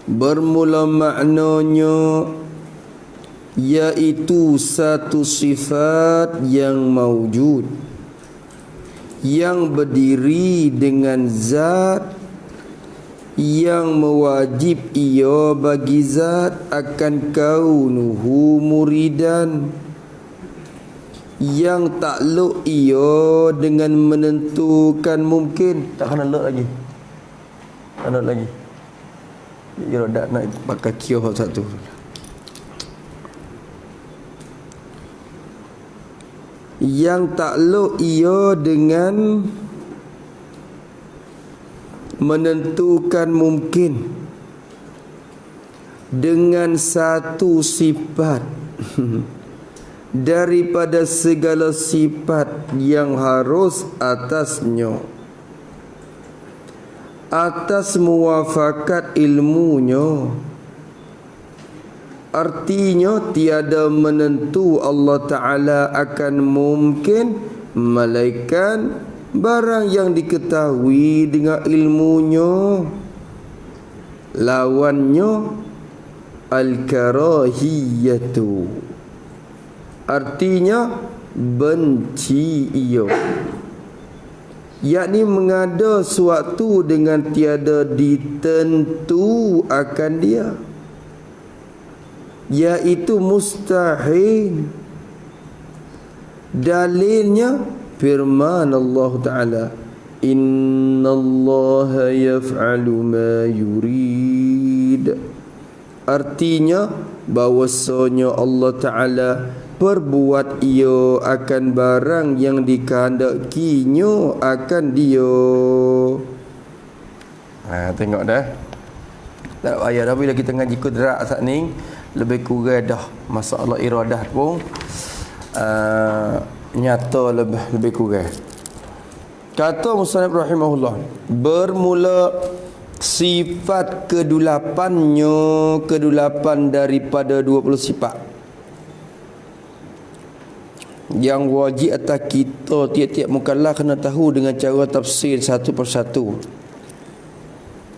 Bermula maknanya iaitu satu sifat yang maujud, yang berdiri dengan zat, yang mewajib ia bagi zat akan kaunuhu muridan, yang takluk ia dengan menentukan mungkin. Tak kena lek lagi. Tak kena lagi. Iradat nak pakai kioh satu. Yang takluk ia dengan menentukan mungkin dengan satu sifat daripada segala sifat yang harus atasnya, atas muwafakat ilmunya. Artinya tiada menentu Allah Ta'ala akan mungkin melainkan barang yang diketahui dengan ilmunya. Lawannya al-karahiyatu, artinya benci ia, yakni mengada suatu dengan tiada ditentu akan dia, iaitu mustahil. Dalilnya firman Allah Ta'ala, innallaha yaf'alu ma yurid. Artinya bahwasanya Allah Ta'ala perbuat ia akan barang yang dikehendakinya akan dia. Tengok dah. Tak payah dah bila kita ngaji kudrat saat ni, lebih kurang dah masalah iradah pun nyata lebih kurang. Kata musannif rahimahullah, bermula sifat kedulapannya, kedulapan daripada 20 sifat yang wajib atas kita tiap-tiap mukallaf kena tahu dengan cara tafsir satu persatu.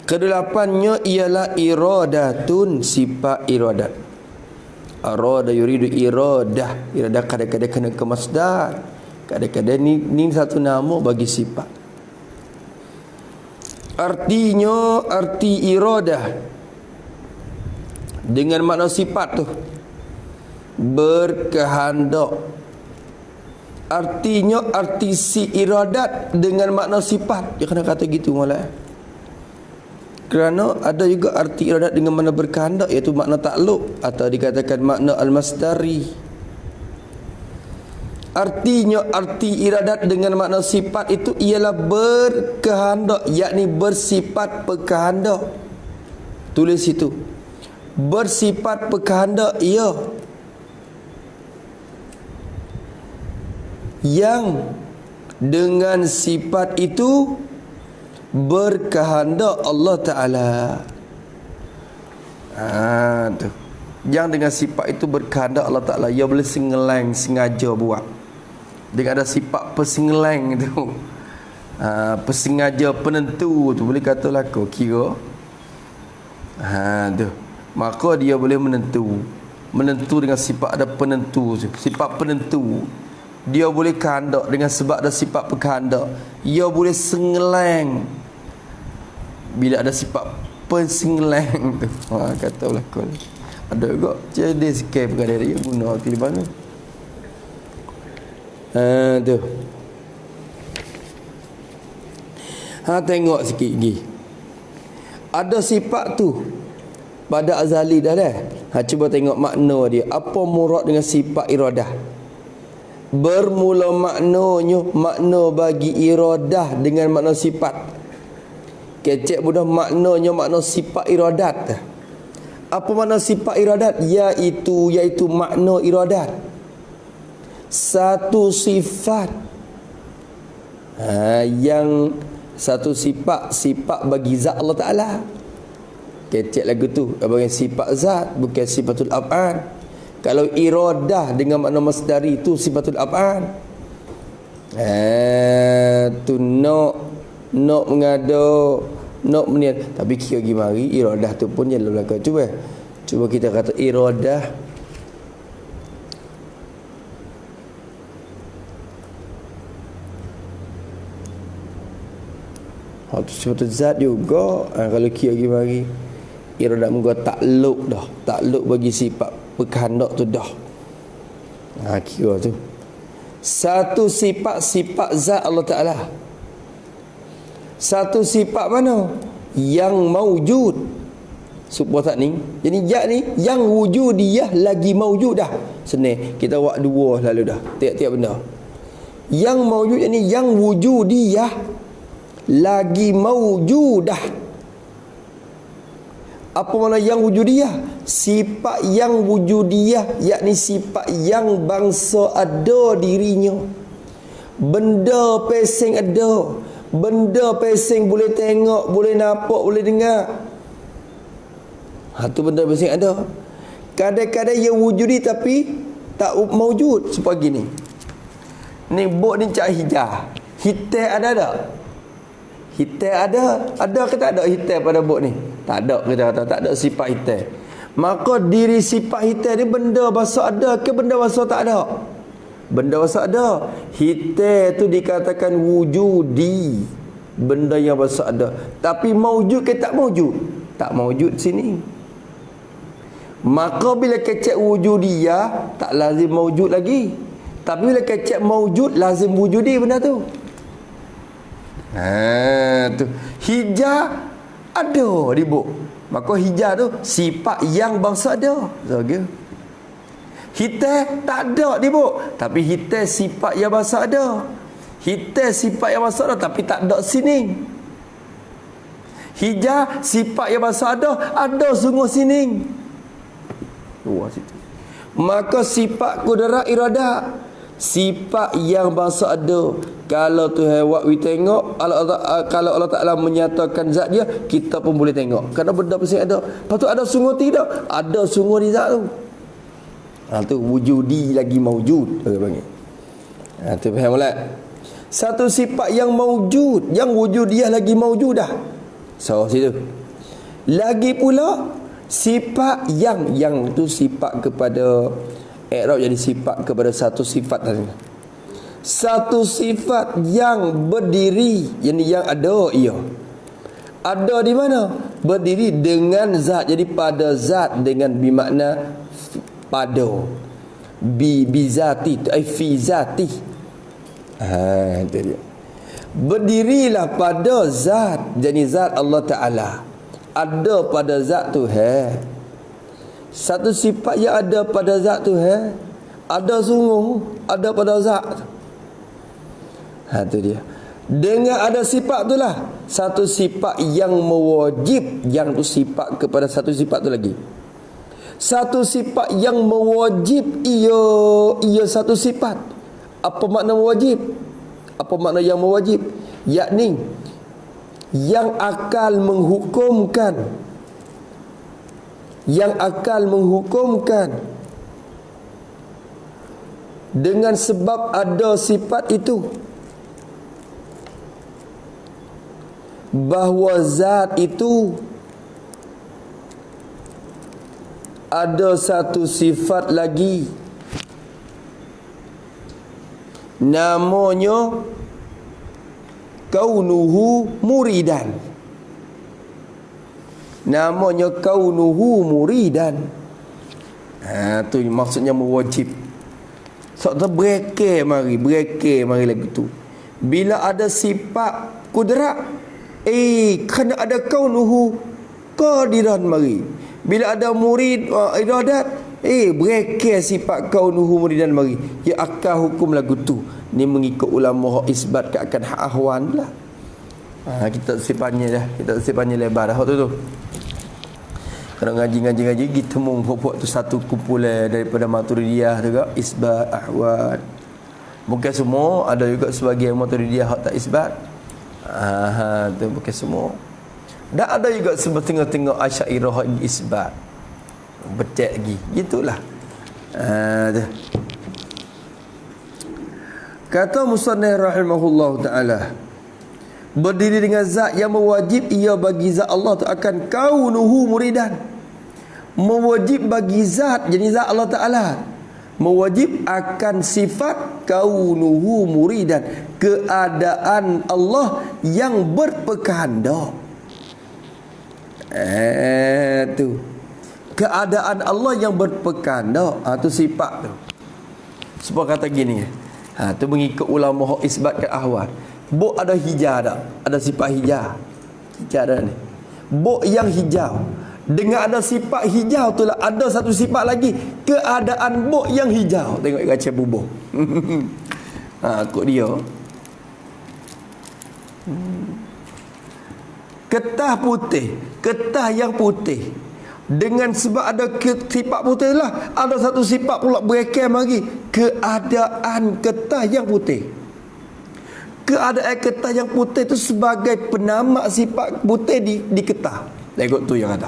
Kedelapannya ialah iradatun, sifat iradat. Arada yuridu iradah. Iradah kadang-kadang kena ke masdar, kadang-kadang ni satu nama bagi sifat. Artinya, arti iradah dengan makna sifat tu berkehendak. Artinya arti si iradat dengan makna sifat. Dia kena kata gitu malah. Kerana ada juga arti iradat dengan makna berkehendak, iaitu makna takluk atau dikatakan makna al-masdari. Artinya arti iradat dengan makna sifat itu ialah berkehendak, yakni bersifat berkehendak. Tulis itu. Bersifat berkehendak ia, yang dengan sifat itu berkehendak Allah Ta'ala. Tu. Yang dengan sifat itu berkehendak Allah Ta'ala, ia boleh sengaja buat. Dengan ada sifat persengeleng tu, persengaja penentu tu, boleh kata laku kira. Tu. Maka dia boleh menentu dengan sifat ada penentu tu. Sifat penentu dia boleh kehendak dengan sebab ada sifat berkehendak. Ia boleh sengeleng bila ada sifat pensengeleng tu. Kata berlaku ada juga jadi sikit perkara dia guna di mana. Tu. Tengok sikit lagi. Ada sifat tu pada azali dah. Cuba tengok makna dia. Apa murad dengan sifat iradah? Bermula maknanya, makna bagi iradah dengan makna sifat. Kecek mudah maknanya makna sifat iradat. Apa makna sifat iradat? Iaitu makna iradat satu sifat, yang satu sifat bagi zat Allah Ta'ala. Kecek lagu tu bagi sifat zat, bukan sifatul af'al. Kalau iradah dengan makna masdari itu sifatul af'al. Tu nak mengada nak meniat, tapi kira pergi mari iradah tu pun jalan belakang. Cuba kita kata iradah sifat zat juga. Kalau kira pergi mari iradah muka takluk dah, takluk bagi sifat berkehendak tu dah. Kira tu satu sifat zat Allah Ta'ala. Satu sifat mana? Yang maujud. Supaya tak ni. Jadi zat ni yang wujudiyah lagi maujud dah. Senang. Kita buat dua lalu dah. Tiap-tiap benda. Yang maujud ni yang wujudiyah lagi maujud dah. Apa makna yang wujudiyah? Sifat yang wujudiyah, yakni sifat yang bangsa ada dirinya. Benda pesing ada. Benda pesing boleh tengok, boleh nampak, boleh dengar. Tu benda pesing ada. Kadang-kadang ia wujudi tapi tak maujud. Supaya gini. Ni bot ni cak hijau. Hitam ada tak? Hitam ada. Ada ke tak ada hitam pada bot ni? Tak ada, kita kata tak ada sifat hitam. Maka diri sifat hitam ni benda basah ada ke benda basah tak ada? Benda basah ada. Hitam tu dikatakan wujudi. Benda yang basah ada. Tapi maujud ke tak maujud? Tak maujud sini. Maka bila kecek wujudiyah, tak lazim maujud lagi. Tapi bila kecek maujud, lazim wujudi benda tu. Tu hijau ada di buk. Maka hijau tu sifat yang bangsa ada. Okay. Hitam tak ada di buk. Tapi hitam sifat yang bangsa ada. Hitam sifat yang bangsa ada tapi tak ada sini. Hijau sifat yang bangsa ada sungguh sini. Luar situ. Maka sifat kudrat iradah, sifat yang bangsa ada. Kalau Tuhan buat we tengok, kalau Allah Ta'ala menyatakan zat dia, kita pun boleh tengok. Kerana benda pasti ada. Lepas tu ada sungguh tidak? Ada sungguh di zat tu. Tu wujudi lagi maujud. Tu faham tak? Satu sifat yang maujud, yang wujud dia lagi maujud dah. So situ. Lagi pula sifat yang tu sifat kepada i'rab, jadi sifat kepada satu sifat tadi. Satu sifat yang berdiri, yang ada ia. Ada di mana? Berdiri dengan zat. Jadi pada zat dengan bermakna pada. Bizati, fi zati. Itu dia. Berdirilah pada zat. Jadi zat Allah Ta'ala. Ada pada zat Tuhan. Satu sifat yang ada pada zat Tuhan. Ada sungguh. Ada pada zat. Itu dia. Dengan ada sifat itulah satu sifat yang mewajib, yang tu sifat kepada satu sifat tu lagi. Satu sifat yang mewajib, ia satu sifat. Apa makna mewajib? Apa makna yang mewajib? Yakni yang akal menghukumkan, dengan sebab ada sifat itu, bahawa zat itu ada satu sifat lagi, namanya kaunuhu muridan. Namanya kaunuhu muridan. Tu maksudnya mewajib. Sebab berekeh mari lagu tu. Bila ada sifat kudrat, kena ada kaunuhu qadiran mari. Bila ada murid iradat, berekeh sifat kaunuhu muridan mari. Ya akal hukum lagu tu. Ni mengikut ulama isbat ke akan hak ahwan lah. Kita sifatnya dah. Kita sifatnya lebar dah tu. Kalau ngaji kita buat tu satu kumpulan daripada Maturidiyah juga, isbat ahwan. Bukan semua, ada juga sebagian Maturidiyah hak tak isbat. Tu bukan semua. Dan ada juga setengah-tengah Asy'ariyah isbat. Betek lagi. Gitulah. Kata musannif rahimahullah taala, berdiri dengan zat yang mewajib ia bagi zat Allah tu akan kaunuhu muridan. Mewajib bagi zat, jadi zat Allah Ta'ala mewajib akan sifat kaunuhu muridan, keadaan Allah yang berpekehendak. Tu keadaan Allah yang berpekehendak, tu sifat tu. Sebab kata gini, tu mengikut ulama isbatkan ahwal. Bok ada hijau tak? Ada sifat hijau. Hijau ada ni. Bok yang hijau. Dengan ada sifat hijau tu lah, ada satu sifat lagi, keadaan bok yang hijau. Tengok kaca bubuh. Kok dia. Ketah putih, ketah yang putih. Dengan sebab ada sifat putih lah, ada satu sifat pula berekam lagi, keadaan ketah yang putih. Keadaan ketah yang putih itu sebagai penamak sifat putih di ketah. Tengok tu yang ada.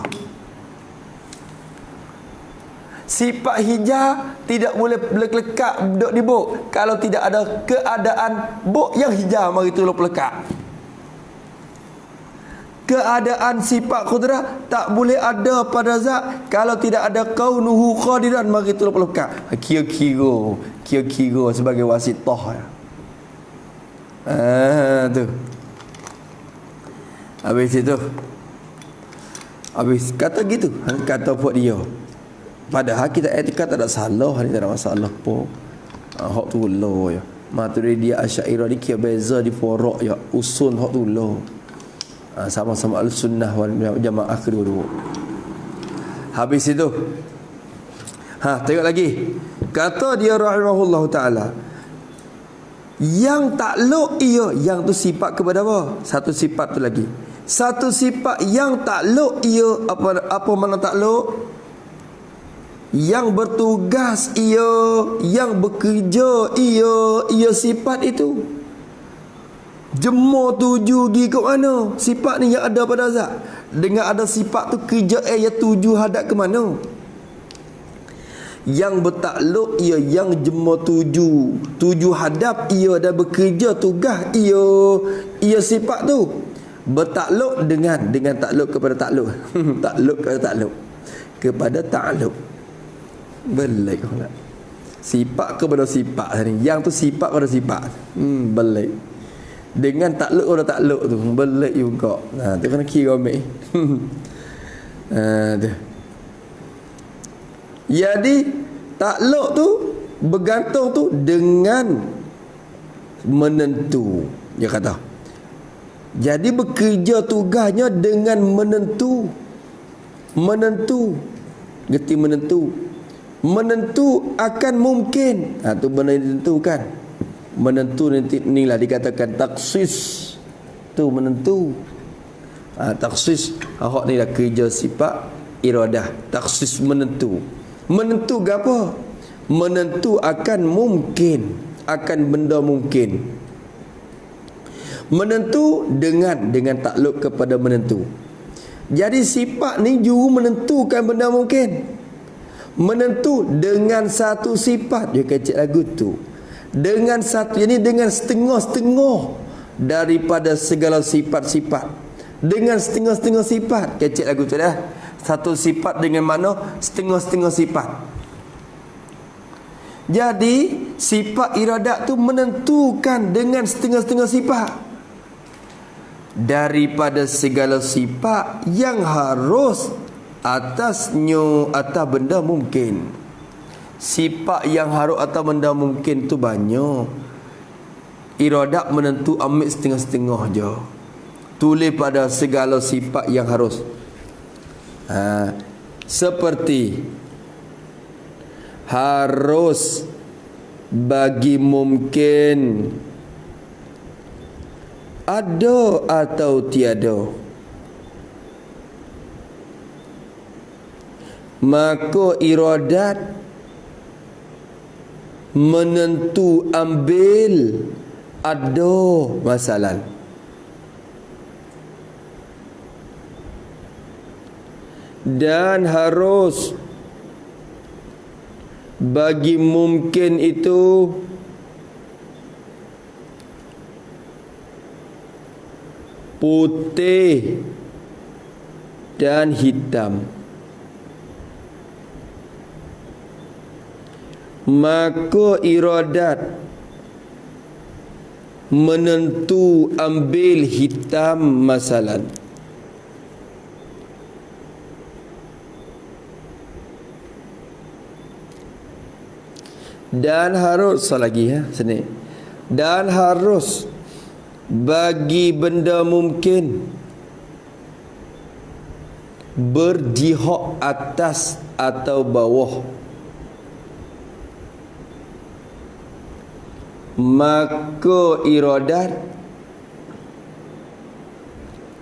Sifat hijau tidak boleh lekat duduk di bok kalau tidak ada keadaan bok yang hijau, mari tu lekat. Keadaan sifat qudrah tak boleh ada pada zat kalau tidak ada kaunuhu qadiran, mari tu lekat. Kira-kira sebagai wasitah. Tu. Habis itu. Habis kata gitu, kata buat dia. Padahal kita etika tak ada salah, ni tak ada masalah pun. Hak tu lo ya. Maturidiyah Asy'ariyah ni kira beza di forok ya, usul hak tu lo. Sama-sama al-sunnah wal jamaah kedua-dua. Habis itu. Tengok lagi. Kata dia rahimahullah taala, yang takluk ia, yang tu sifat kepada apa? Satu sifat tu lagi. Satu sifat yang takluk ia, apa makna takluk? Yang bertugas ia, yang bekerja ia sifat itu. Jemur tuju gi ke mana? Sifat ni yang ada pada zat. Dengan ada sifat tu kerja ia tuju hadap ke mana? Yang bertakluk ia, yang jemur tuju hadap ia dan bekerja tugas ia sifat tu. Bertakluk dengan takluk kepada takluk. Takluk kepada takluk. Kepada takluk. Belik pula. Sifat kepada sifat ni. Yang tu sifat kepada sifat. Belik. Dengan takluk kepada takluk tu. Belik juga. Tu kena kira ambil. Tu. Jadi takluk tu bergantung tu dengan menentu. Dia kata. Jadi bekerja tugasnya dengan menentu. Gerti menentu. Menentu akan mungkin. Tu benda yang ditentukan. Menentu nanti inilah dikatakan taksis. Tu menentu. Taksis hak ni dah kerja sifat iradah. Taksis menentu. Menentu apa? Menentu akan mungkin, akan benda mungkin. Menentu dengan takluk kepada menentu. Jadi sifat ni juru menentukan benda mungkin. Menentu dengan satu sifat. Dia kecil lagu tu. Dengan satu, ini dengan setengah-setengah daripada segala sifat-sifat. Dengan setengah-setengah sifat. Kecil lagu tu dah. Satu sifat dengan mana? Setengah-setengah sifat. Jadi sifat iradat tu menentukan dengan setengah-setengah sifat. Daripada segala sifat yang harus atas benda mungkin. Sifat yang harus atas benda mungkin tu banyak. Iradat menentu ambil setengah-setengah je. Tulis pada segala sifat yang harus. Seperti harus bagi mungkin ada atau tiada, maka iradat menentu ambil ada masalah. Dan harus bagi mungkin itu putih dan hitam, maka iradat menentu ambil hitam masalan. Dan harus lagi sini. Dan harus bagi benda mungkin berjihad atas atau bawah, maka iradat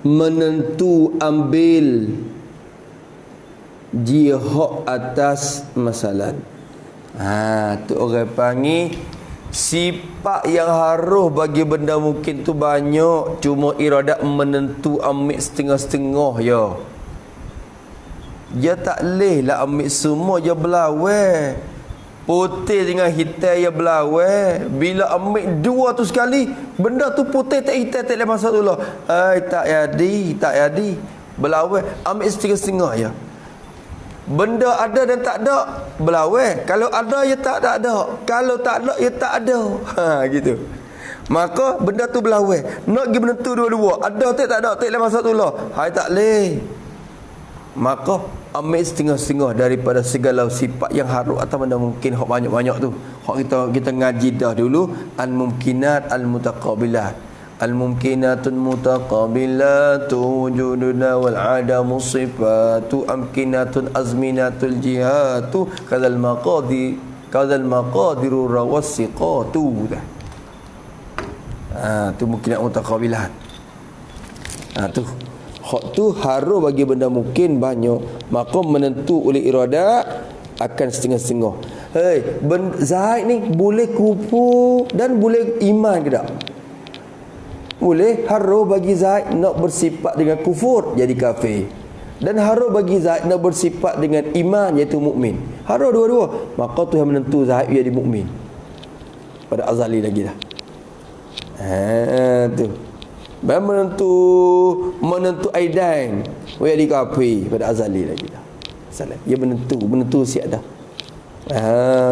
menentu ambil jihad atas masalah. Tu orang panggil sifat yang harus bagi benda mungkin tu banyak, cuma iradat menentu ambil setengah-setengah ya. Dia tak boleh lah ambil semua, dia belawai. Putih dengan hitam dia belawai. Bila ambil dua tu sekali, benda tu putih tak hitam tak boleh masuk dulu. Tak jadi. Belawai, ambil setengah-setengah ya. Benda ada dan tak ada, belawai. Kalau ada, ya tak ada. Kalau tak ada, ya tak ada. Gitu. Maka benda tu belawai. Nak pergi menentu dua-dua. Ada tak ada, tak boleh masuk dulu. Tak boleh. Maka ambil setengah-setengah daripada segala sifat yang harus atau benda mungkin hak banyak-banyak tu. Hak kita ngaji dah dulu al-mumkinat al-mutaqabilat. Al-mumkinatun mutaqabilatu wujuduna wal adamu sifatu amkinatun azminatul jihatu kadzal maqadiru rawassiqatu. Tu mumkinat mutaqabilat. Tu hak tu harus bagi benda mungkin banyak, maka menentu oleh iradat akan setengah-setengah. Zaid ni boleh kufur dan boleh iman ke tak? Boleh. Harus bagi Zaid nak bersifat dengan kufur, jadi kafir. Dan harus bagi Zaid nak bersifat dengan iman, iaitu mukmin. Harus dua-dua. Maka Tuhan menentu Zaid jadi mukmin pada azali lagi dah. Tu. Dan menentu aidan jadi kafir pada azali lagi dah. Salah. Dia menentu siap dah.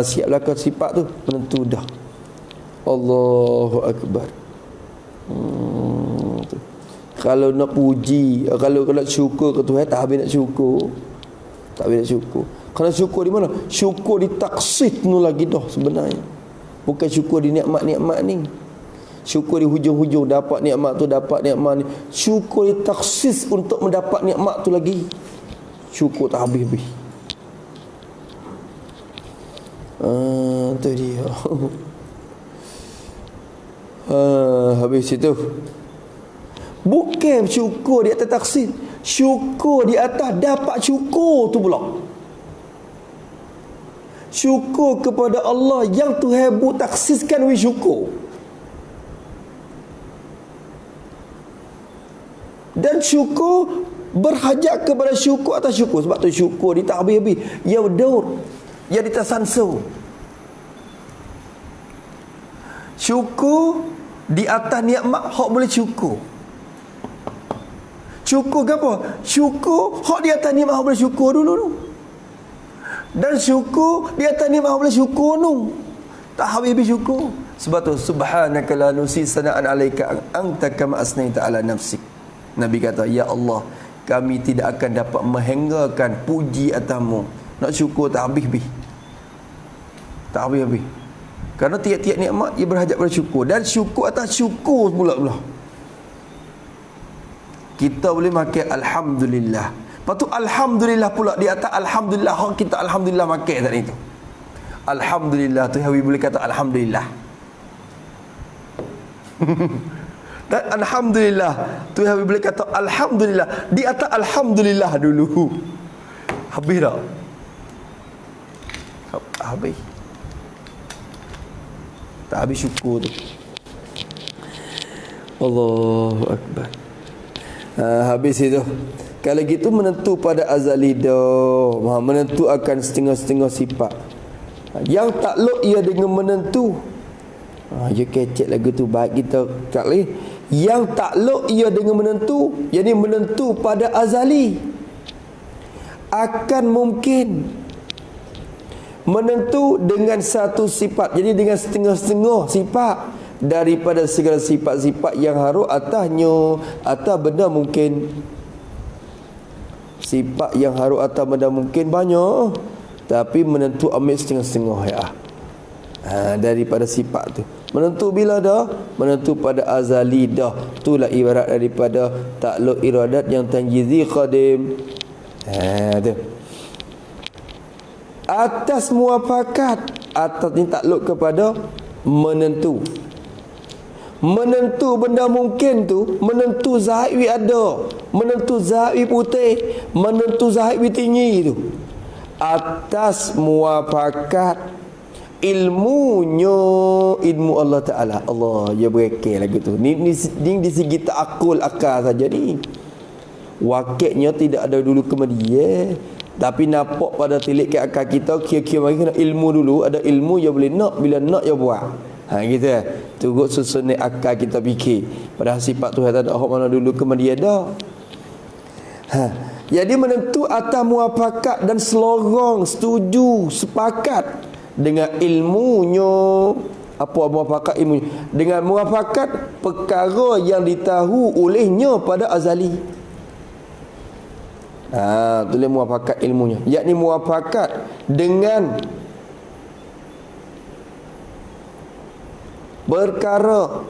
Siap belakang sifat tu, menentu dah. Allahu akbar. Kalau nak puji, kalau nak syukur ke Tuhan, tak habis nak syukur. Tak habis nak syukur. Kalau syukur di mana? Syukur di taksid tu lagi dah sebenarnya. Bukan syukur di nikmat-nikmat ni. Syukur di hujung-hujung dapat nikmat tu, dapat nikmat ni. Syukur di taksis untuk mendapat nikmat tu lagi. Syukur tak habis-habis. Tu dia. Habis itu. Bukan syukur di atas taksis, syukur di atas dapat syukur tu pula. Syukur kepada Allah yang Tuhan taksiskan we syukur. Dan syukur berhajat kepada syukur atas syukur. Sebab tu syukur dia tak habis-habis. Ya berdaur, ya ditasansu. Syukur di atas nikmat hak boleh syukur. Syukur ke apa? Syukur hak di atas nikmat hak boleh syukur dulu tu. Dan syukur di atas nikmat hak boleh syukur tu. Tak habis-habis syukur. Sebab tu subhanaka la nusi sana'an alaika anta kama asnaita ala nafsik. Nabi kata, ya Allah, kami tidak akan dapat menghenggakan puji atasmu. Nak syukur tak habis-habis. Tak habis-habis. Kerana tiap-tiap nikmat ia berhajat pada syukur. Dan syukur atas syukur pula-pula. Kita boleh makan alhamdulillah. Lepas tu alhamdulillah pula di atas alhamdulillah. Hak kita alhamdulillah makan tadi tu. Alhamdulillah tu Hawi boleh kata alhamdulillah. Dan alhamdulillah tu Hawi boleh kata alhamdulillah. Di atas alhamdulillah dulu. Habis tak? Habis. Tak habis syukur tu. Allahu akbar. Habis itu. Kalau gitu menentu pada azali dah. Menentu akan setengah-setengah sifat. Yang takluk ia dengan menentu. Dia kecek lagu tu baik kita tak boleh. Yang takluk ia dengan menentu, yakni menentu pada azali. Akan mungkin menentu dengan satu sifat, jadi dengan setengah-setengah sifat daripada segala sifat-sifat yang harus atasnya, atas benda mungkin. Sifat yang harus atas benda mungkin banyak, tapi menentu ambil setengah-setengah ya. Daripada sifat tu. Menentu bila dah? Menentu pada azali dah. Itulah ibarat daripada takluk iradat yang tanjizi qadim. Tu. Atas muafakat, atas ni takluk kepada menentu. Menentu benda mungkin tu, menentu zahid ada, menentu zahid putih, menentu zahid tinggi tu. Atas muafakat ilmunya, ilmu Allah Ta'ala. Allah, ya berekil lagu tu. Ni di segi ta'akul akal saja ni. Wakilnya tidak ada dulu kemudian. Tapi nampak pada tilik ke akal kita, kira-kira mari kena ilmu dulu. Ada ilmu yang boleh nak, bila nak ya buat. Gitu turut susun akal kita fikir. Padahal sifat Tuhan tak ada mana dulu kemudian dah. Jadi menentu atas muafakat dan selorong, setuju, sepakat dengan ilmunya. Apa muafakat ilmunya? Dengan muafakat perkara yang ditahu olehnya pada azali. Tulis muafakat ilmunya, yakni muafakat dengan perkara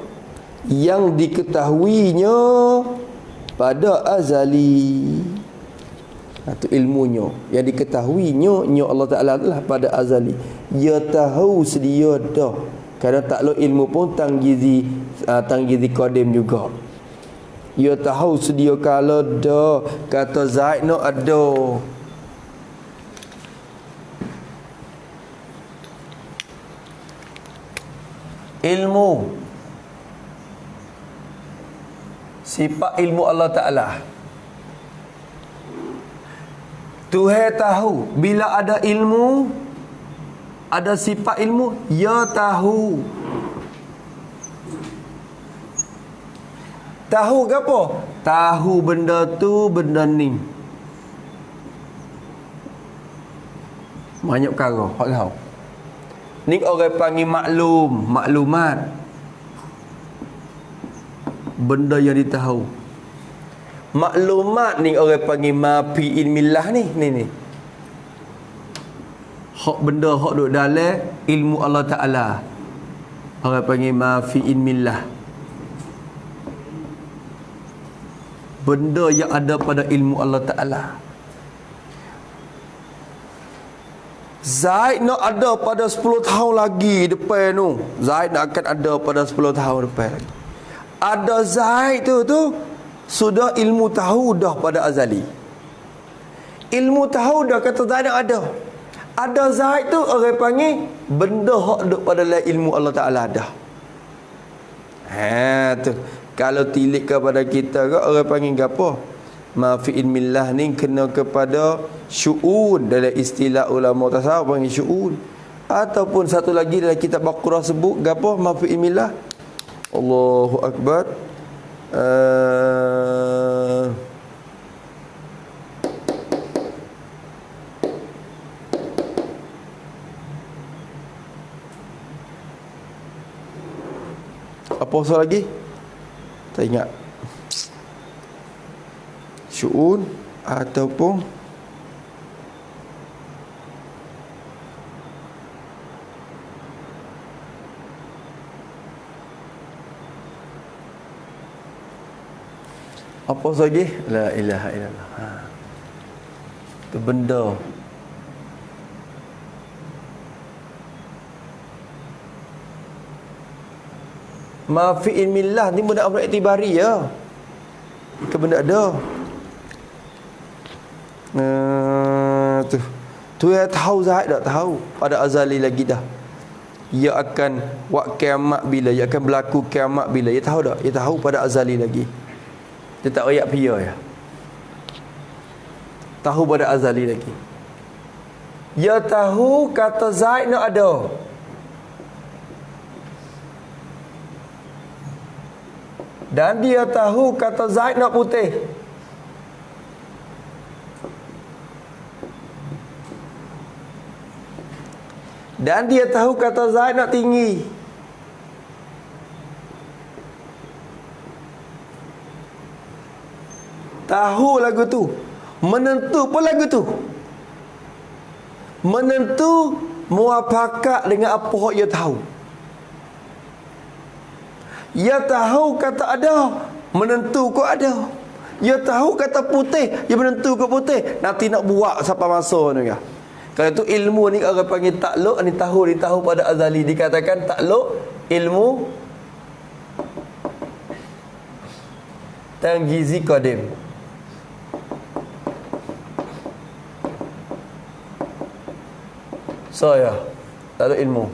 yang diketahuinya pada azali. Itu ilmunya yang diketahuinya Allah Ta'ala adalah pada azali. Dia tahu sedia dah. Kerana takluk ilmu pun tanggizi qadim juga. Dia tahu sedia kala dah. Kata Zaid nak ada. Ilmu, sifat ilmu Allah Ta'ala. Tuhan tahu bila ada ilmu, ada sifat ilmu, dia tahu. Tahu ke apa? Tahu benda tu, benda ni. Banyak perkara, hak tahu. Ni orang panggil maklumat. Benda yang ditahu. Maklumat ni orang panggil ma fi ilmillah ni. Hak benda hak duk dalam ilmu Allah Ta'ala. Orang panggil ma fi ilmillah. Benda yang ada pada ilmu Allah Ta'ala. Zaid nak ada pada 10 tahun lagi depan tu. Zaid nak akan ada pada 10 tahun depan lagi. Ada Zaid tu sudah ilmu tahu dah pada azali. Ilmu tahu dah kata Zaid nak ada. Ada Zaid tu orang panggil benda hak duk pada ilmu Allah Ta'ala dah. Tu. Kalau tilik kepada kita ke orang panggil apa? Ma fi ilmillah ni kena kepada syu'un dalam istilah ulama tasawuf panggil syu'un. Ataupun satu lagi dalam kitab Baqarah sebut gapo ma fi ilmillah. Allahu akbar. Apa soal lagi? Tak ingat. Syu'un ataupun apa lagi? La ilaha illallah. Itu benda. Ma fi ilmillah ni benda amr iktibari ya. Ke benda ada. Tu yang tahu Zaid tak tahu pada azali lagi dah. Ia akan buat kiamat bila, ia akan berlaku kiamat bila. Ia tahu tak? Ia tahu pada azali lagi. Dia tak royak pia ya. Tahu pada azali lagi. Ia tahu kata Zaid nak ada. Dan dia tahu kata Zaid nak putih. Dan dia tahu kata Zaid nak tinggi. Tahu lagu tu. Menentu pun lagu tu. Menentu muafakat dengan apa yang ia tahu. Ia tahu kata ada, menentu kau ada. Ia tahu kata putih, ia menentu kau putih. Nanti nak buat sampai masa ni ya. Kalau itu ilmu ni orang panggil takluk, ni tahu pada azali. Dikatakan takluk ilmu tanggizi qadim. Saya takluk ilmu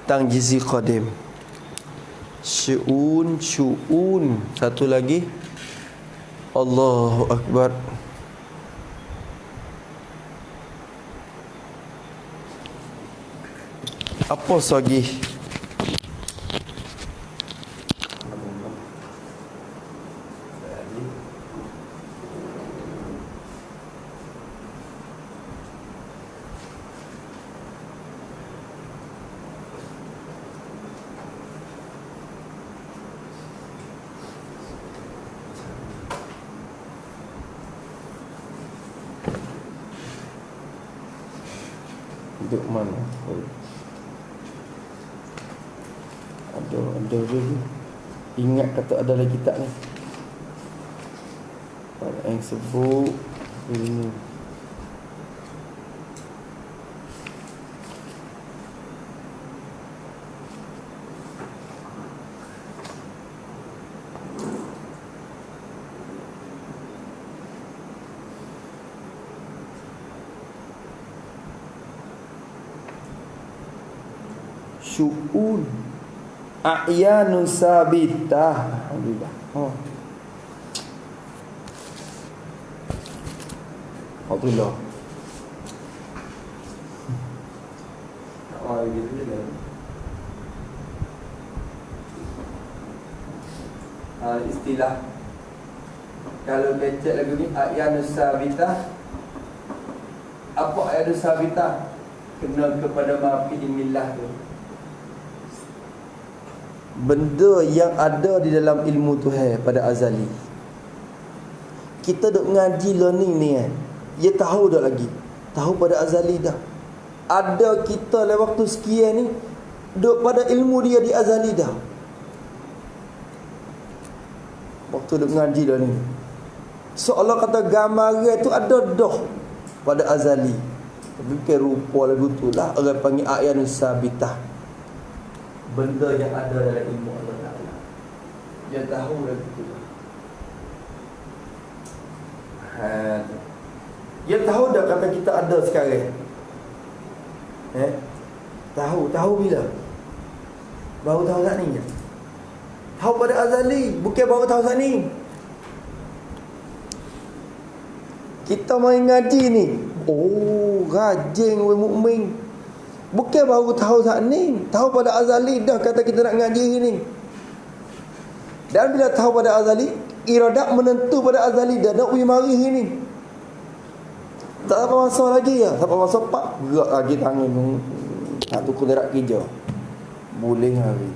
tanggizi qadim. Syu'un. Satu lagi. Allahu Akbar. Apa lagi? Duduk mana? Ada dulu. Ingat kata ada lagi tak ni? Pada yang sebut ini. Syu'un a'yanun sabitah. Alhamdulillah. Alhamdulillah. Istilah kalau lecet lagu ni a'yanun sabitah. Apa a'yanun sabitah? Kena kepada mafi ilmillah tu. Benda yang ada di dalam ilmu Tuhan pada azali. Kita duk ngaji learning ni kan. Dia tahu dah lagi. Tahu pada azali dah. Ada kita lewat waktu sekian ni duk pada ilmu dia di azali dah. Waktu duk ngaji dah ni. Seolah kata gambaran tu ada dah pada azali. Tapi ke rupa lagu tu lah orang panggil a'yanus sabitah. Benda yang ada dalam ilmu Allah Ta'ala. Dia tahu lagu tu. Dia tahu dah kata kita ada sekarang. Tahu bila? Baru tahu saat ni. Tahu pada azali, bukan baru tahu saat ni. Kita main ngaji ni. Oh, rajin we mukmin. Bukan baru tahu saat ni. Tahu pada azali dah kata kita nak ngaji ni. Dan bila tahu pada azali, iradat menentu pada azali dah nak pergi mari ni. Tak apa masa lagi ya. Tak apa masa pak gerak lagi tangan nak tukar derak kerja. Boleh hari.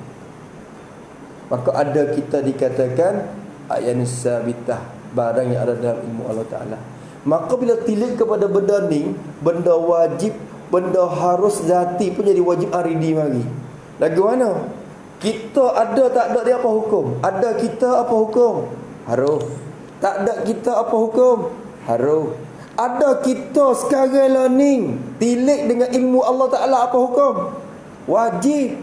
Maka ada kita dikatakan a'yanus sabitah, barang yang ada dalam ilmu Allah Ta'ala. Maka bila tilik kepada benda ni, benda wajib, benda harus zati pun jadi wajib aridi mari. Lagu mana? Kita ada tak ada dia apa hukum? Ada kita apa hukum? Harus. Tak ada kita apa hukum? Harus. Ada kita sekarang learning, tilik dengan ilmu Allah Ta'ala apa hukum? Wajib.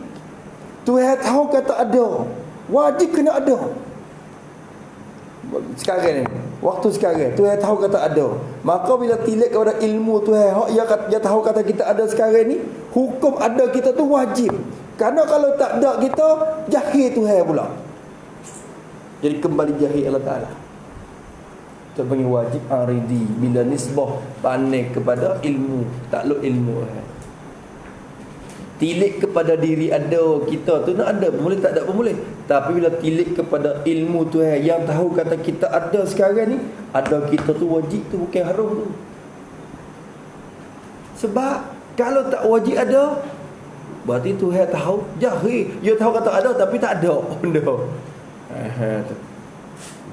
Tuhan tahu kata ada. Wajib kena ada. Sekarang ni, waktu sekarang Tuhan tahu kata ada. Maka bila tilik kepada ilmu Tuhan, dia tahu kata kita ada sekarang ni, hukum ada kita tu wajib. Karena kalau tak ada kita, jahil Tuhan pula. Jadi kembali jahil Allah Ta'ala. Itu panggil wajib aridi. Bila nisbah panik kepada ilmu, takluk ilmu. Tilik kepada diri ada kita tu nak ada pun boleh, tak ada pun boleh. Tapi bila tilik kepada ilmu tu yang tahu kata kita ada sekarang ni, ada kita tu wajib tu, bukan haram tu. Sebab kalau tak wajib ada, berarti Tuhan tahu jahil. Dia tahu kata ada tapi tak ada benda. Tu.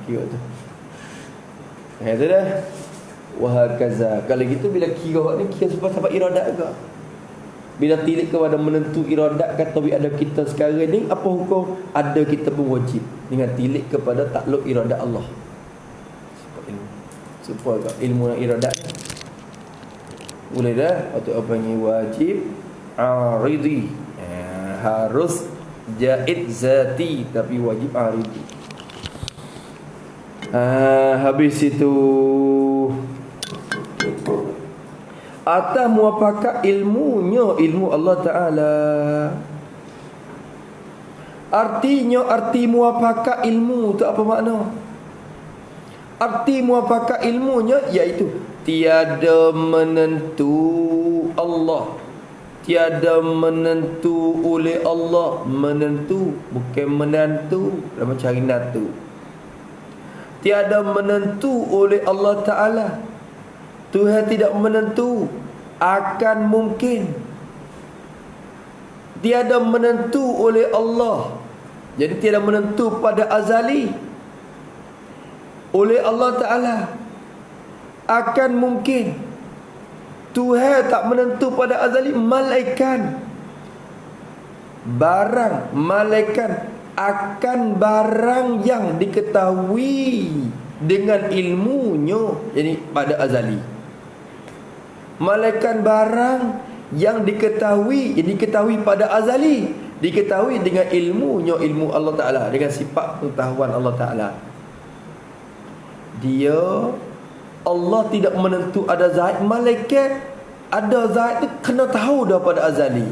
Kira tu. Tu dah. Wahakaza. Kalau gitu bila kira ni kira sebab iradat juga. Bila tilik kepada menentu iradat kata ada kita sekarang ni, apa hukum? Ada kita pun wajib dengan tilik kepada takluk iradat Allah. Supaya ilmu dan iradat boleh dah. Atau apa panggil wajib aridi, harus jaid zati tapi wajib aridi. Habis itu atas muafakat ilmunya, ilmu Allah Ta'ala. Artinya, arti muafakat ilmu tu apa makna? Arti muafakat ilmunya iaitu tiada menentu Allah, tiada menentu oleh Allah. Menentu bukan menantu, dalam cari natu. Tiada menentu oleh Allah Ta'ala. Tuhan tidak menentu, akan mungkin. Tiada menentu oleh Allah. Jadi tiada menentu pada azali oleh Allah Ta'ala, akan mungkin. Tuhan tak menentu pada azali. Malaikat barang, malaikat akan barang yang diketahui dengan ilmunya, jadi pada azali. Malaikat barang yang diketahui, pada azali, diketahui dengan ilmunya, ilmu Allah Ta'ala, dengan sifat pengetahuan Allah Ta'ala. Dia, Allah tidak menentu ada zat. Malaikat ada zat tu kena tahu dah pada azali.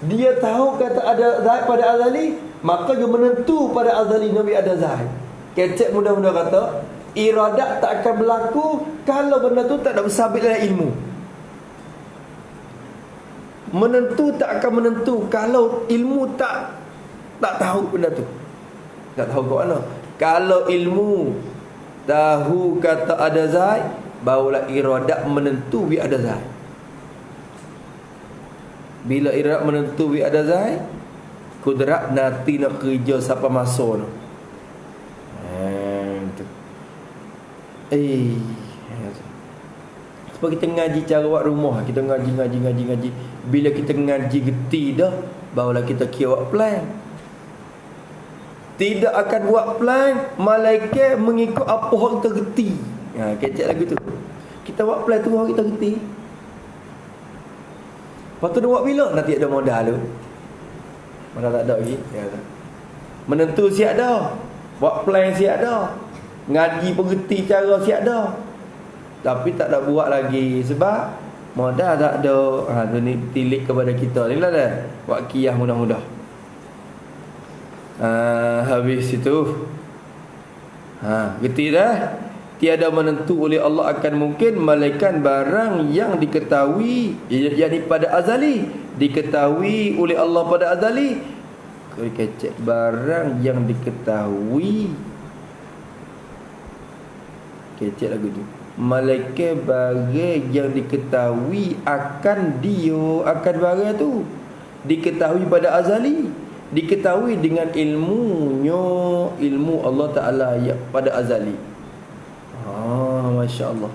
Dia tahu kata ada zat pada azali, maka dia menentu pada azali Nabi ada zat. Kecek mudah-mudah kata iradat tak akan berlaku kalau benda tu tak ada bersabit dalam ilmu. Menentu tak akan menentu kalau ilmu tak tahu benda tu. Tak tahu kat mana. Kalau ilmu tahu kata ada zat, barulah iradat menentu bi ada zat. Bila iradat menentu bi ada zat, kudrat nanti nak kerja siapa masuk tu. Sebab kita ngaji cara buat rumah, kita ngaji. Bila kita ngaji geti dah, barulah kita kira buat plan. Tidak akan buat plan malaikat mengikut apa yang kita geti. Kecek lagu tu. Kita buat plan tu orang kita geti. Lepas tu dia buat bila? Nanti ada modal tu. Modal tak ada lagi. Menentu siap dah. Buat plan siap dah. Ngaji pengerti cara siap dah. Tapi tak ada buat lagi sebab modal tak ada. Tu ni tilik kepada kita ni lah dah. Buat qiyah mudah-mudah. Habis itu gerti dah. Tiada menentu oleh Allah akan mungkin malaikat barang yang diketahui, yakni pada azali, diketahui oleh Allah pada azali. Kecek barang yang diketahui. Kecek lagu tu. Malaikat barang yang diketahui akan dia, akan barang tu diketahui pada azali, diketahui dengan ilmunya, ilmu Allah Ta'ala ya, pada azali. Masya Allah.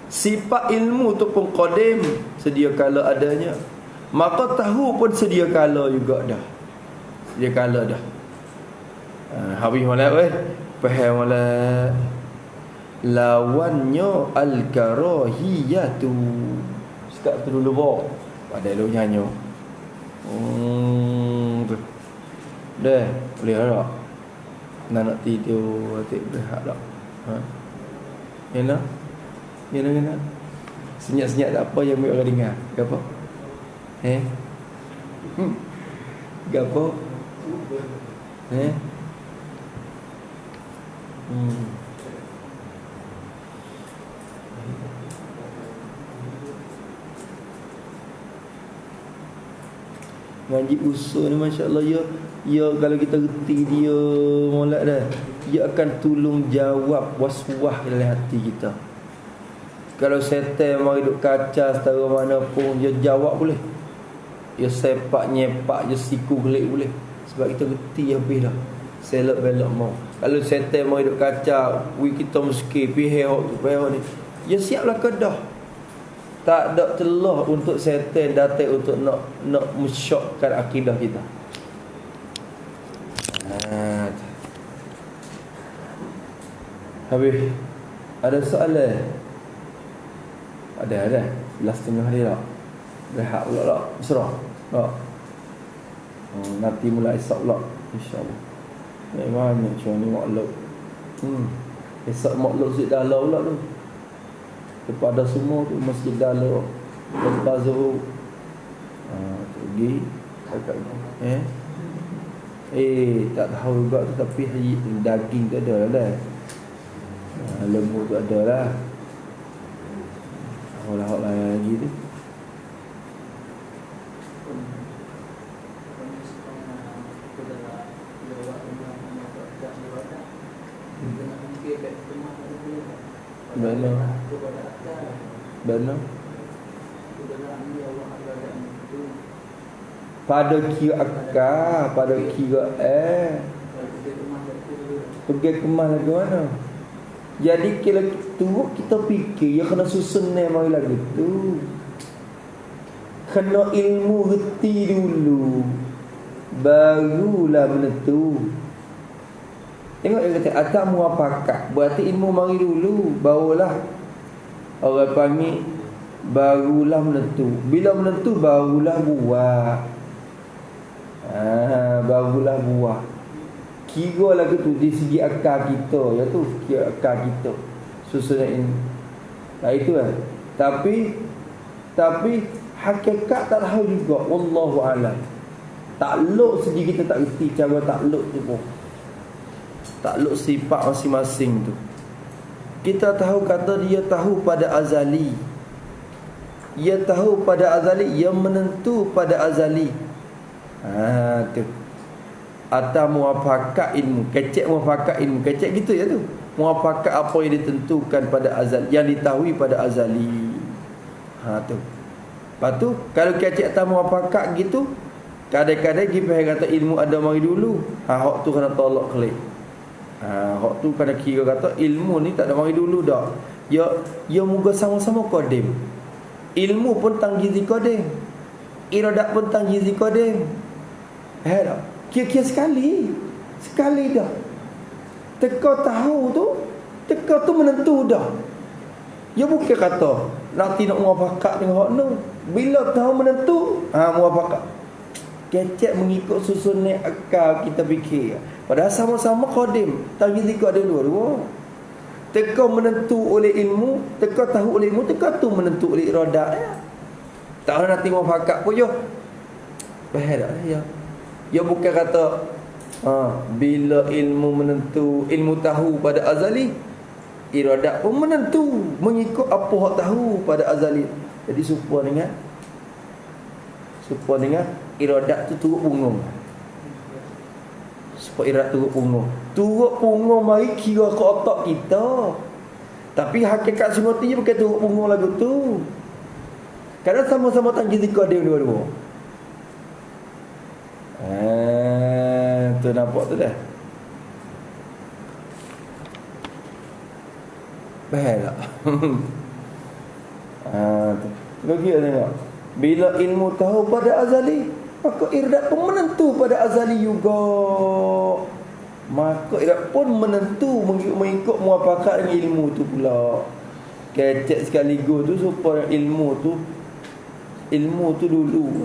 Sifat ilmu tu pun qadim, sedia kala adanya. Maka tahu pun sedia kala juga dah. Sedia kala dah. Habis malam faham malam. Lawannya al-karahiyatu. Sekat tu dulu bawa pada lu nyanyi. Dah boleh tak? Nak tidur tak berehat tak? Yana? Senyap-senyap tak apa yang orang dengar. Gapo? Gapo? Ngaji usul ni masya-Allah ya kalau kita reti dia molek dah, dia akan tolong jawab was-was dalam hati kita. Kalau setan mari duk kacau setara mana pun dia jawab boleh. Dia sepak nyepak je siku gelik boleh. Sebab kita reti habis dah. Selok belok mau. Kalau setan mari duk kacau, kita mesti pihak tu pihak ni. Dia siaplah kedah. Tak ada celah untuk setan datang untuk nak mensyokkan akidah kita. Habis ada soalan? Ada 11.30 hari tak? Rehat pula tak? Berserah tak? Nanti mula esok pula, InsyaAllah. Memang macam ni makluk. Esok makluk Syed Dala pula tu. Kepada semua tu Masjid Dala lepas Zuhur. Pergi dekat tak tahu juga tu, tapi daging tu ada lah. Lembu tu ada lah. Hak lain lagi tu. Benar. Pada kira akal, pada kira pergi kemas lagi mana? Jadi kalau tu kita fikir ya kena susun ni mari lagi tu. Kena ilmu reti dulu, barulah menentu. Tengok dia kata atak muafakat, berarti ilmu mari dulu, barulah orang panggil barulah menentu. Bila menentu barulah buah. Barulah buah. Kira lagu tu di segi akal kita, ya tu kira akal kita susunan ini. Itu kan. Tapi hakikat tak tahu juga, wallahu alam. Takluk segi kita tak reti cara takluk tu pun. Takluk sifat masing-masing tu. Kita tahu kata dia tahu pada azali. Dia tahu pada azali, yang menentu pada azali. Tu. Atau muafakat ilmu, kecek muafakat ilmu, kecek gitu ya tu. Muafakat apa yang ditentukan pada azal, yang ditahui pada azali. Tu. Lepas tu kalau kecek atau muafakat gitu, kadang-kadang kita kata ilmu ada mari dulu. Hak tu kena tolak kelik. Hak tu kena kira kata ilmu ni tak ada mari dulu dah. Ya moga sama-sama qadim. Ilmu pun tanggizi qadim. Iradat pun tanggizi qadim. Tak? Kira-kira sekali dah. Teka tahu tu menentu dah. Ya bukan kata nanti nak muafakat dengan hak tu. Bila tahu menentu, muafakat. Kecek mengikut susunan akal kita fikir. Padahal sama-sama qadim, tanggiz qadim dua-dua. Teka menentu oleh ilmu, teka tahu oleh ilmu, teka tu menentu oleh iradat. Tak nak tengok muafakat pun yo. Bahaya dah ya. Ya bukan kata bila ilmu menentu, ilmu tahu pada azali, iradat pun menentu mengikut apa hak tahu pada azali. Jadi supaya dengan iradat tu turut punggung. Supaya iradat turut punggung mari kira ke otak kita. Tapi hakikat semestinya bukan turut punggung lagu tu. Kerana sama-sama tanggiz qadim dua-dua. Tu nampak tu dah. Bahaya tak? Lagi tengok. Bila ilmu tahu pada azali, maka iradat pun menentu pada azali juga. Maka iradat pun menentu mengikut muafakat dengan ilmu tu pula. Kecek sekaligus tu supaya ilmu tu dulu.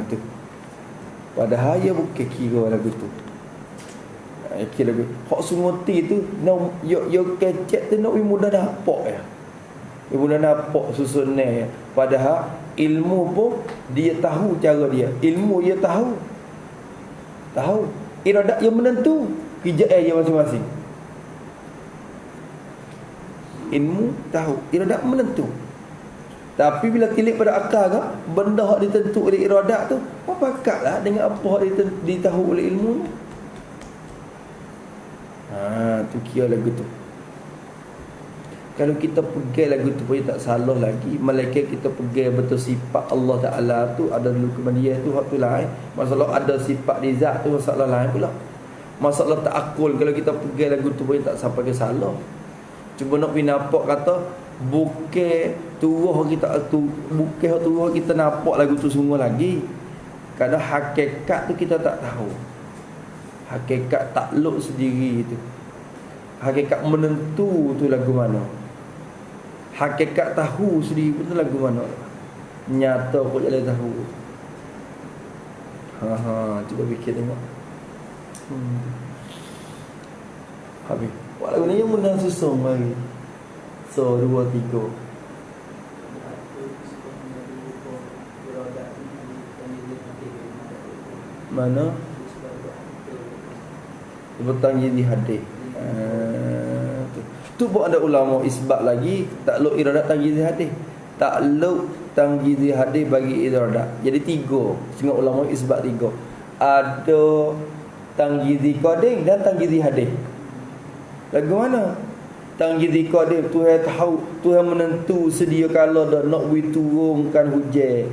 Tu. Padahal dia bukan kira lagu tu. Kira lagu hak sunguti tu yo kecek tu nak mudah dapat ya. Dia mudah dapat susunnya. Padahal ilmu pun dia tahu cara dia. Ilmu dia tahu. Iradat yang menentu kerja dia masing-masing. Ilmu tahu, iradat menentu. Tapi bila tilik pada akal kan, benda hak ditentu oleh iradat tu, apa pakatlah dengan apa hak ditahu oleh ilmu ni. Tu kira lagu tu. Kalau kita pegang lagu tu pun tak salah lagi. Malaikat kita pegang betul sifat Allah Ta'ala tu ada dulu kemandian tu hak tu lain. Masalah ada sifat di zat tu masalah lain pula. Masalah tak akul kalau kita pegang lagu tu pun tak sampai ke salah. Cuba nak pergi nampak kata bukan tuah kita tu, bukan tuah kita nampak lagu tu semua lagi. Kadang hakikat tu kita tak tahu. Hakikat takluk sendiri tu. Hakikat menentu tu lagu mana. Hakikat tahu sendiri tu lagu mana. Nyata kau jalan tahu. Cuba fikir tengok. Habis. Buat lagu ni yang menang susung lagi. So 2, 3. Mana? Bertang jadi hadis. Tu pun ada ulama isbat lagi takluk iradat tangjizi hadis. Takluk tangjizi hadis bagi iradat. Jadi 3. Setengah ulama isbat 3. Ada tangjizi qadim dan tangjizi hadis. Lagu mana? Tangjizi qadim Tuhan tahu, Tuhan menentu sedia kala dah nak turunkan hujan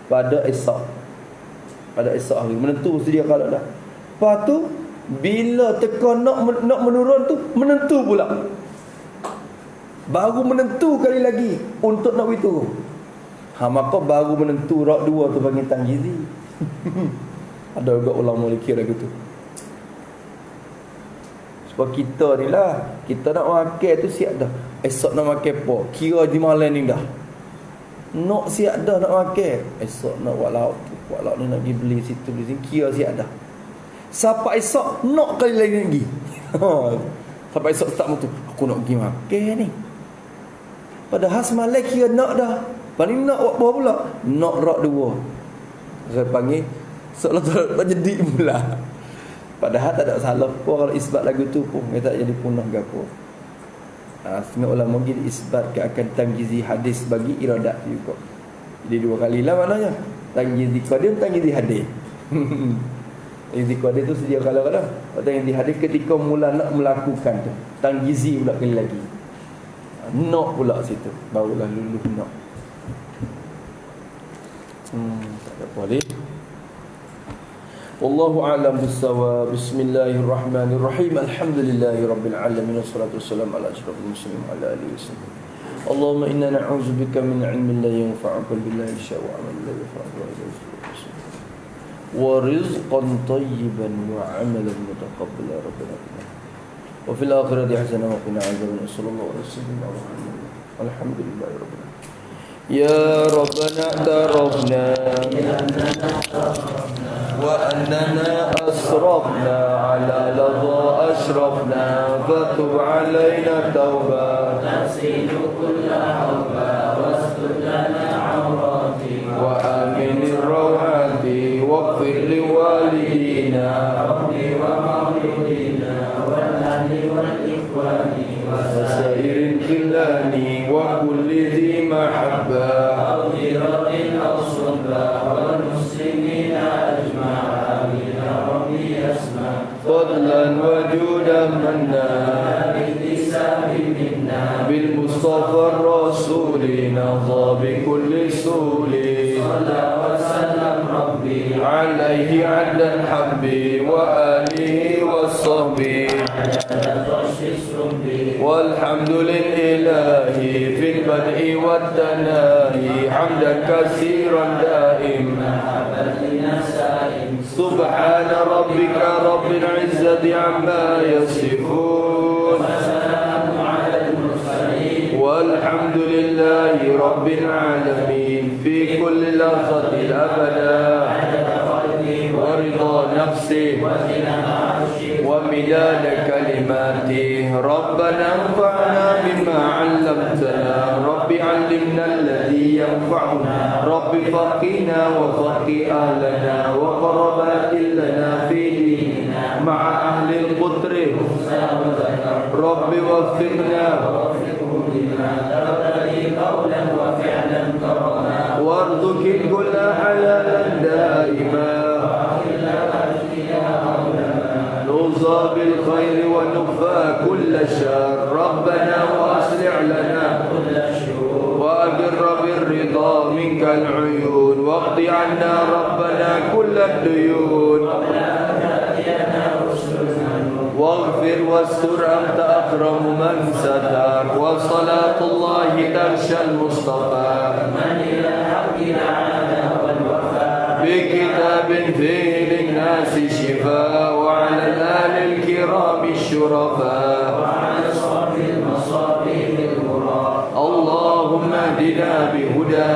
pada esok. Pada esok hari menentu sedia kala dah. Lepas tu bila teka nak menurun tu menentu pula. Baru menentu kali lagi untuk nak turun. Maka baru menentu rak 2 tu panggil tangjizi. Ada juga ulama kira lagu tu. Sebab kita ni lah, kita nak makan tu siap dah. Esok nak makan apa? Kira di malam ni dah. Nak siap dah nak makan. Esok nak buat lauk tu, buat lauk ni nak pergi beli situ beli sini, kira siap dah. Sampai esok nak kali lagi. Sampai esok tak betul. Aku nak pergi makan ni. Padahal semalam kira nak dah. Paling nak buat apa pula? Nak rak 2. Saya panggil seolah tak jadi pula. Padahal tak ada salah pun kalau isbat lagu tu pun dia tak jadi punah ke apa. Setengah ulama mungkin isbat ke akan tangjizi hadis bagi iradat juga. Jadi 2 kali lah maknanya. Tangjizi qadim, tangjizi hadis. Tangjizi qadim tu sedia kala-kala. Tangjizi hadis ketika mula nak melakukan tu. Tangjizi pula kali lagi. Nak pula situ. Barulah luluh nak. Tak ada apa lagi. Wallahu a'lam bissawab. Bismillahirrahmanirrahim. Alhamdulillahirabbil alamin wassalatu wassalamu ala asyrafil muslimin wa ala alihi wasallam. Allahumma inna na'udzubika min 'ilmin la yanfa'u qalbin la yasha'u wa 'amalin la yarfa'u wa rizqan tayyiban wa 'amalan mutaqabbalan rabbana wa fil akhirati hasanatan wa qina 'adzaban nar. Sallallahu alaihi wasallam. Alhamdulillahirabbil alamin. Ya Rabbana tarafna وأننا أسرفنا على لظى أشرفنا فتب علينا توبة تغسل كل حوبة واستر لنا عوراتي وآمن الروعات واغفر لوالدينا ربي ومولودينا والأهل والإخوان وسائر الخلان وكل ذي محبة أغفر إلى الصبا والمسلمين فضلا وجودا منا باكتساب منا بالمصطفى الرسول نظى بكل سول صلى وسلم ربي عليه عدا حبي وآله وصحبه والحمد لله في البدء والتناهي حمدا كثيرا دائما سبحان ربك رب العزة عما يصفون وسلام على المرسلين والحمد لله رب العالمين في كل لحظة أبدا ورضا نفسي ومداد كلماتي ربنا انفعنا بما علمتنا رب علمنا الذي ينفعنا رب فقنا وفق أهلنا وقربات لنا في ديننا مع أهل القدر رب وفقنا واقض عنا ربنا كل الديون واغفر واستر أنت أكرم من ستر وصلاة الله تغشى المصطفى بكتاب فيه للناس شفاء وعلى الآل الكرام الشرفاء اللهم اهدنا بهدى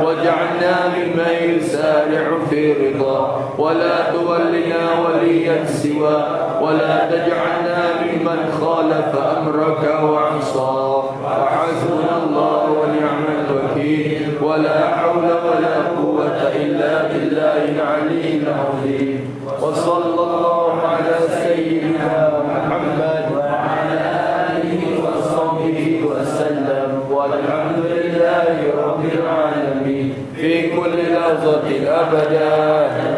واجعلنا ممن يسارع في رضا ولا تولنا وليا سوى ولا تجعلنا ممن خالف أمرك وعصاه وحسبنا الله ونعم الوكيل ولا حول ولا قوة إلا بالله العلي العظيم وصلى الله على سيدنا محمد وعلى آله وصحبه وسلم والحمد لله رب العالمين في كل لحظة أبدا.